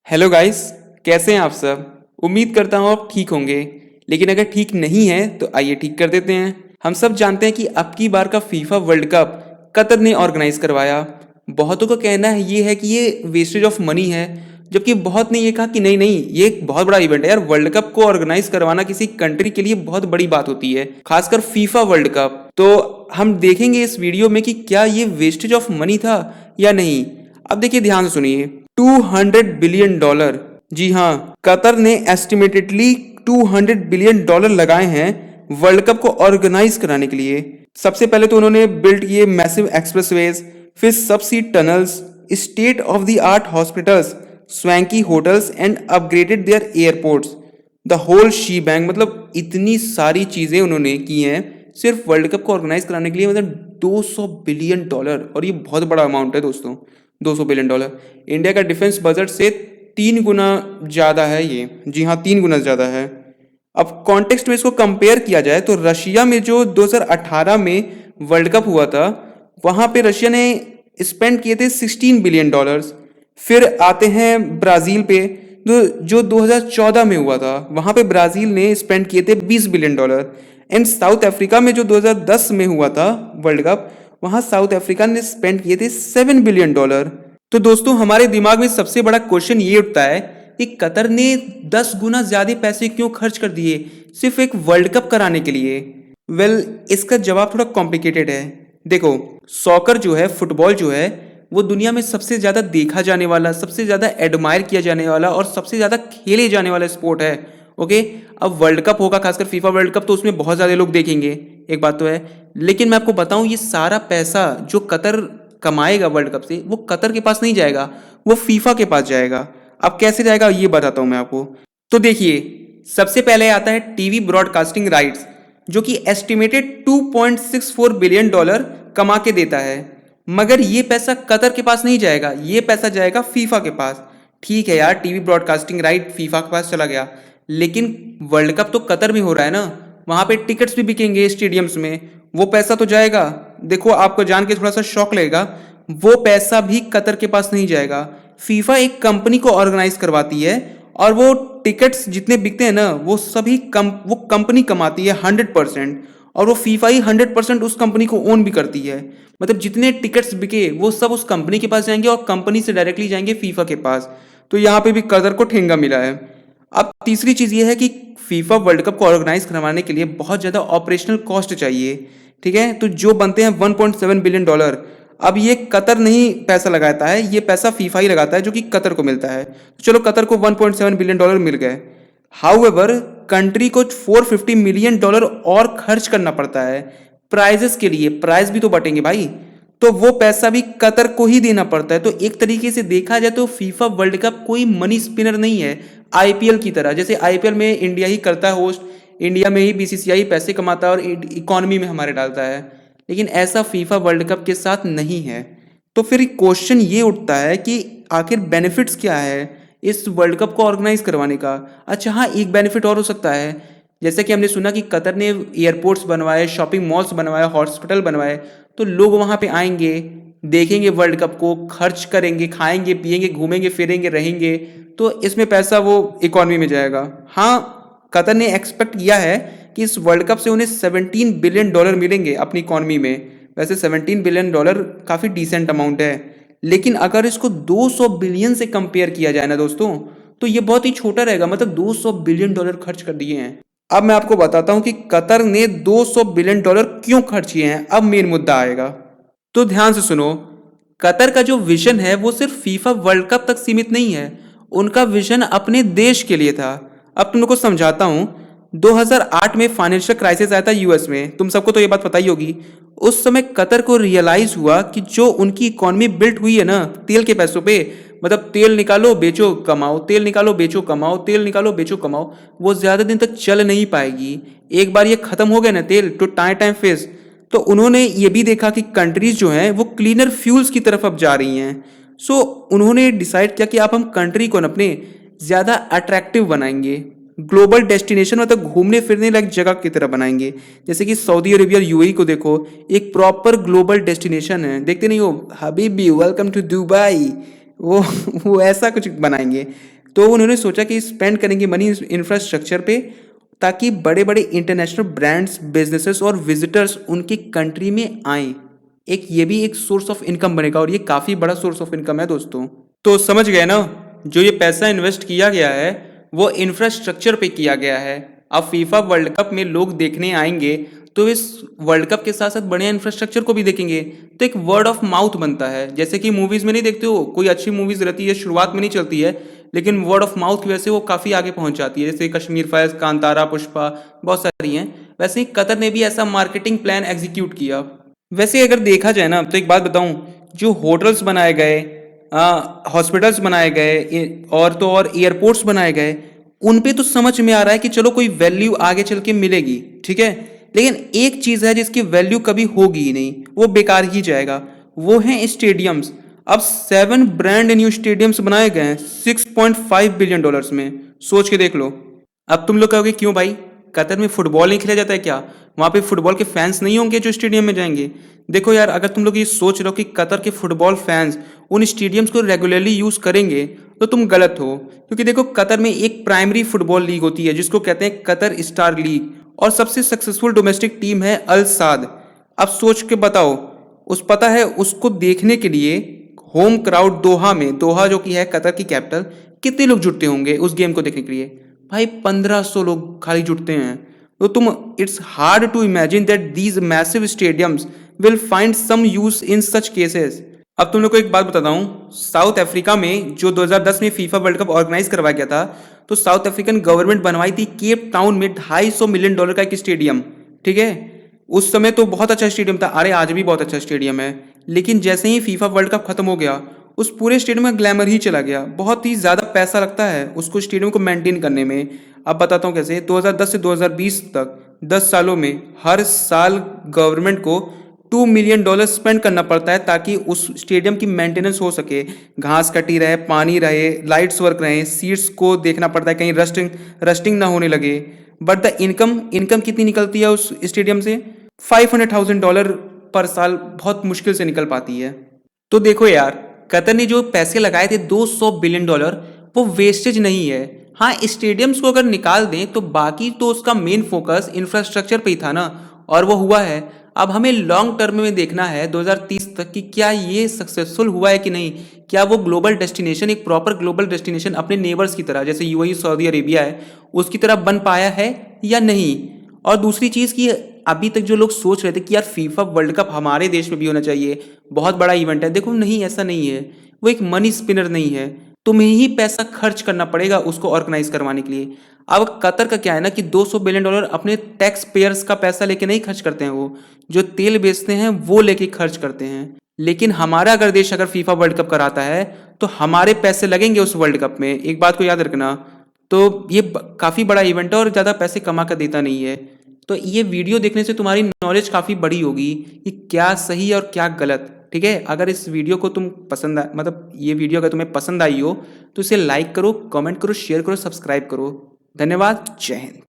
Hello guys. कैसे हैं आप सब। उम्मीद करता हूँ आप ठीक होंगे। लेकिन अगर ठीक नहीं है तो आइए ठीक कर देते हैं। हम सब जानते हैं कि अब की बार का फीफा वर्ल्ड कप कतर ने ऑर्गेनाइज करवाया। बहुतों का कहना है ये है कि ये वेस्टेज ऑफ मनी है, जबकि बहुत ने ये कहा कि नहीं नहीं, ये एक बहुत बड़ा इवेंट है यार। वर्ल्ड कप को ऑर्गेनाइज करवाना किसी कंट्री के लिए बहुत बड़ी बात होती है, खासकर फीफा वर्ल्ड कप। तो हम देखेंगे इस वीडियो में कि क्या ये वेस्टेज ऑफ मनी था या नहीं। अब देखिए, ध्यान से सुनिए। $200 बिलियन, जी हाँ, कतर ने एस्टिमेटेडली $200 बिलियन लगाए हैं वर्ल्ड कप को ऑर्गेनाइज कराने के लिए। सबसे पहले तो उन्होंने बिल्ड किए मैसिव एक्सप्रेसवेज, फिर subsea tunnels, state of the art hospitals, swanky hotels and upgraded their airports, the whole shebang. मतलब इतनी सारी चीजें उन्होंने की हैं सिर्फ वर्ल्ड कप को ऑर्गेनाइज कराने के लिए। मतलब $200 बिलियन, और ये बहुत बड़ा अमाउंट है दोस्तों। $200 बिलियन इंडिया का डिफेंस बजट से 3 गुना ज़्यादा है ये। जी हाँ, 3 गुना ज़्यादा है। अब कॉन्टेक्स्ट में इसको कंपेयर किया जाए तो रशिया में जो 2018 में वर्ल्ड कप हुआ था, वहाँ पे रशिया ने स्पेंड किए थे $16 बिलियन। फिर आते हैं ब्राज़ील पे, जो 2014 में हुआ था, वहाँ पे ब्राज़ील ने स्पेंड किए थे $20 बिलियन। एंड साउथ अफ्रीका में जो 2010 में हुआ था वर्ल्ड कप, वहाँ साउथ अफ्रीका ने स्पेंड किए थे $7 बिलियन। तो दोस्तों, हमारे दिमाग में सबसे बड़ा क्वेश्चन ये उठता है कि कतर ने 10 गुना ज्यादा पैसे क्यों खर्च कर दिए सिर्फ एक वर्ल्ड कप कराने के लिए। इसका जवाब थोड़ा कॉम्प्लिकेटेड है। देखो, सॉकर जो है, फुटबॉल जो है, वो दुनिया में सबसे ज्यादा देखा जाने वाला, सबसे ज्यादा एडमायर किया जाने वाला और सबसे ज्यादा खेले जाने वाला स्पोर्ट है। ओके, अब वर्ल्ड कप होगा, खासकर फीफा वर्ल्ड कप, तो उसमें बहुत ज्यादा लोग देखेंगे, एक बात तो है। लेकिन मैं आपको बताऊं, ये सारा पैसा जो कतर कमाएगा वर्ल्ड कप से, वो कतर के पास नहीं जाएगा, वो फीफा के पास जाएगा। अब कैसे जाएगा ये बताता हूं मैं आपको। तो देखिए, सबसे पहले आता है टीवी ब्रॉडकास्टिंग राइट्स, जो कि एस्टिमेटेड $2.64 बिलियन कमा के देता है। मगर ये पैसा कतर के पास नहीं जाएगा, ये पैसा जाएगा फीफा के पास। ठीक है यार, टीवी ब्रॉडकास्टिंग राइट फीफा के पास चला गया, लेकिन वर्ल्ड कप तो कतर में हो रहा है ना, वहां पे टिकट्स भी बिकेंगे स्टेडियम्स में, वो पैसा तो जाएगा। देखो, आपको जान के थोड़ा सा शॉक लगेगा, वो पैसा भी कतर के पास नहीं जाएगा। फीफा एक कंपनी को ऑर्गेनाइज करवाती है, और वो टिकट्स जितने बिकते हैं ना, वो सभी वो कंपनी कमाती है 100%। और वो फीफा ही 100% उस कंपनी को ओन भी करती है। मतलब जितने टिकट्स बिके वो सब उस कंपनी के पास जाएंगे और कंपनी से डायरेक्टली जाएंगे फीफा के पास। तो यहाँ पे भी कतर को ठेंगा मिला है। अब तीसरी चीज ये है कि फीफा वर्ल्ड कप को ऑर्गेनाइज करवाने के लिए बहुत ज्यादा ऑपरेशनल कॉस्ट चाहिए। ठीक है, तो जो बनते हैं $1.7 बिलियन, अब ये कतर नहीं पैसा लगाता है, ये पैसा फीफा ही लगाता है, जो कि कतर को मिलता है। तो चलो, कतर को $1.7 बिलियन मिल गए। हाउएवर, कंट्री को $450 मिलियन और खर्च करना पड़ता है प्राइजेस के लिए। प्राइज भी तो बटेंगे भाई, तो वो पैसा भी कतर को ही देना पड़ता है। तो एक तरीके से देखा जाए तो फीफा वर्ल्ड कप कोई मनी स्पिनर नहीं है आईपीएल की तरह। जैसे आईपीएल में इंडिया ही करता है होस्ट, इंडिया में ही बीसीसीआई पैसे कमाता है और इकोनॉमी में हमारे डालता है, लेकिन ऐसा फीफा वर्ल्ड कप के साथ नहीं है। तो फिर क्वेश्चन ये उठता है कि आखिर बेनिफिट्स क्या है इस वर्ल्ड कप को ऑर्गेनाइज करवाने का। अच्छा हाँ, एक बेनिफिट और हो सकता है। जैसे कि हमने सुना कि कतर ने एयरपोर्ट्स बनवाए, शॉपिंग मॉल्स बनवाए, हॉस्पिटल बनवाए, तो लोग वहाँ पे आएंगे, देखेंगे वर्ल्ड कप को, खर्च करेंगे, खाएंगे पिएंगे, घूमेंगे फिरेंगे, रहेंगे, तो इसमें पैसा वो इकोनॉमी में जाएगा। हाँ, कतर ने एक्सपेक्ट किया है कि इस वर्ल्ड कप से उन्हें $17 बिलियन मिलेंगे अपनी इकोनॉमी में। वैसे $17 बिलियन काफ़ी डिसेंट अमाउंट है, लेकिन अगर इसको 200 बिलियन से कंपेयर किया जाए ना दोस्तों, तो ये बहुत ही छोटा रहेगा। मतलब $200 बिलियन खर्च कर दिए हैं। अब मैं आपको बताता हूं कि कतर ने $200 बिलियन क्यों खर्च किए हैं। अब मेन मुद्दा आएगा, तो ध्यान से सुनो। कतर का जो विजन है वो सिर्फ फीफा वर्ल्ड कप तक सीमित नहीं है, उनका विजन अपने देश के लिए था। अब तुम लोग को समझाता हूं। 2008 में फाइनेंशियल क्राइसिस आया था यूएस में, तुम सबको तो ये बात पता ही होगी। उस समय कतर को रियलाइज हुआ कि जो उनकी इकोनॉमी बिल्ट हुई है ना तेल के पैसों पे, मतलब तेल निकालो बेचो कमाओ, तेल निकालो बेचो कमाओ, तेल निकालो बेचो कमाओ, वो ज्यादा दिन तक चल नहीं पाएगी। एक बार ये खत्म हो गया ना तेल, तो टाइम फेस। तो उन्होंने ये भी देखा कि कंट्रीज जो हैं वो क्लीनर फ्यूल्स की तरफ अब जा रही हैं। सो उन्होंने डिसाइड किया कि आप हम कंट्री को अपने ज़्यादा अट्रैक्टिव बनाएंगे, ग्लोबल डेस्टिनेशन मतलब घूमने फिरने लायक जगह की तरह बनाएंगे। जैसे कि सऊदी अरेबिया यूएई को देखो, एक प्रॉपर ग्लोबल डेस्टिनेशन है। देखते नहीं हो हबीबी वेलकम टू दुबई, वो वो ऐसा कुछ बनाएंगे। तो उन्होंने सोचा कि स्पेंड करेंगे मनी इंफ्रास्ट्रक्चर पे, ताकि बड़े बड़े इंटरनेशनल ब्रांड्स, बिजनेसेस और विजिटर्स उनकी कंट्री में आएं। एक ये भी एक सोर्स ऑफ इनकम बनेगा, और ये काफ़ी बड़ा सोर्स ऑफ इनकम है दोस्तों। तो समझ गए ना, जो ये पैसा इन्वेस्ट किया गया है वो इंफ्रास्ट्रक्चर पे किया गया है। अब फीफा वर्ल्ड कप में लोग देखने आएंगे तो इस वर्ल्ड कप के साथ साथ बढ़िया इंफ्रास्ट्रक्चर को भी देखेंगे, तो एक वर्ड ऑफ माउथ बनता है। जैसे कि मूवीज में नहीं देखते हो, कोई अच्छी मूवीज रहती है शुरुआत में नहीं चलती है, लेकिन वर्ड ऑफ माउथ की वजह से वो काफ़ी आगे पहुंच जाती है। जैसे कश्मीर फाइल्स, कांतारा, पुष्पा, बहुत सारी हैं। वैसे ही कतर ने भी ऐसा मार्केटिंग प्लान एग्जीक्यूट किया। वैसे अगर देखा जाए ना, तो एक बात बताऊं, जो होटल्स बनाए गए, हॉस्पिटल्स बनाए गए, और तो और एयरपोर्ट्स बनाए गए, उन पे तो समझ में आ रहा है कि चलो कोई वैल्यू आगे चल के मिलेगी, ठीक है। लेकिन एक चीज़ है जिसकी वैल्यू कभी होगी ही नहीं, वो बेकार ही जाएगा, वो है स्टेडियम्स। अब 7 ब्रांड न्यू स्टेडियम्स बनाए गए हैं $6.5 बिलियन में। सोच के देख लो। अब तुम लोग कहोगे क्यों भाई, कतर में फुटबॉल नहीं खेला जाता है क्या? वहाँ पे फुटबॉल के फैंस नहीं होंगे जो स्टेडियम में जाएंगे? देखो यार, अगर तुम लोग ये सोच रहे हो कि कतर के फुटबॉल फैंस उन स्टेडियम्स को रेगुलरली यूज़ करेंगे, तो तुम गलत हो। क्योंकि देखो, कतर में एक प्राइमरी फुटबॉल लीग होती है जिसको कहते हैं कतर स्टार लीग, और सबसे सक्सेसफुल डोमेस्टिक टीम है अल साद। अब सोच के बताओ, उस पता है उसको देखने के लिए होम क्राउड दोहा में, दोहा जो कि है कतर की कैपिटल, कितने लोग जुटते होंगे उस गेम को देखने के लिए? भाई 1500 लोग खाली जुटते हैं। तो तुम, it's hard to imagine that these massive stadiums will find some use in such cases. अब तुम लोग को एक बात बताता हूँ, साउथ अफ्रीका में जो 2010 में फीफा वर्ल्ड कप ऑर्गेनाइज करवाया गया था, तो साउथ अफ्रीकन गवर्नमेंट बनवाई थी केप टाउन में $250 मिलियन का एक स्टेडियम, ठीक है। उस समय तो बहुत अच्छा स्टेडियम था, अरे आज भी बहुत अच्छा स्टेडियम है। लेकिन जैसे ही फीफा वर्ल्ड कप खत्म हो गया, उस पूरे स्टेडियम में ग्लैमर ही चला गया। बहुत ही ज़्यादा पैसा लगता है उसको, स्टेडियम को मेंटेन करने में। अब बताता हूँ कैसे। 2010 से 2020 तक 10 सालों में हर साल गवर्नमेंट को $2 मिलियन स्पेंड करना पड़ता है, ताकि उस स्टेडियम की मेंटेनेंस हो सके। घास कटी रहे, पानी रहे, लाइट्स वर्क रहे, सीट्स को देखना पड़ता है कहीं रस्टिंग रस्टिंग ना होने लगे। बट द इनकम इनकम कितनी निकलती है उस स्टेडियम से? $500,000 पर साल बहुत मुश्किल से निकल पाती है। तो देखो यार, कतर ने जो पैसे लगाए थे $200 बिलियन, वो वेस्टेज नहीं है। हाँ, स्टेडियम्स को अगर निकाल दें तो बाकी तो उसका मेन फोकस इंफ्रास्ट्रक्चर पे ही था ना, और वो हुआ है। अब हमें लॉन्ग टर्म में देखना है 2030 तक कि क्या ये सक्सेसफुल हुआ है कि नहीं। क्या वो ग्लोबल डेस्टिनेशन, एक प्रॉपर ग्लोबल डेस्टिनेशन अपने नेबर्स की तरह, जैसे यूएई, सऊदी अरेबिया है, उसकी तरह बन पाया है या नहीं। और दूसरी चीज़ कि अभी तक जो लोग सोच रहे थे कि यार फीफा वर्ल्ड कप हमारे देश में भी होना चाहिए, बहुत बड़ा इवेंट है, देखो नहीं, ऐसा नहीं है। वो एक मनी स्पिनर नहीं है, तुम्हें ही पैसा खर्च करना पड़ेगा उसको ऑर्गेनाइज करवाने के लिए। अब कतर का क्या है ना कि $200 बिलियन अपने टैक्स पेयर्स का पैसा लेके नहीं खर्च करते हैं, वो जो तेल बेचते हैं वो लेके खर्च करते हैं। लेकिन हमारा अगर देश अगर फीफा वर्ल्ड कप कराता है तो हमारे पैसे लगेंगे उस वर्ल्ड कप में, एक बात को याद रखना। तो ये काफ़ी बड़ा इवेंट है और ज़्यादा पैसे कमा कर देता नहीं है। तो ये वीडियो देखने से तुम्हारी नॉलेज काफ़ी बड़ी होगी कि क्या सही और क्या गलत, ठीक है। अगर इस वीडियो को तुम पसंद मतलब ये वीडियो अगर तुम्हें पसंद आई हो तो इसे लाइक करो, कमेंट करो, शेयर करो, सब्सक्राइब करो। धन्यवाद। जय हिंद।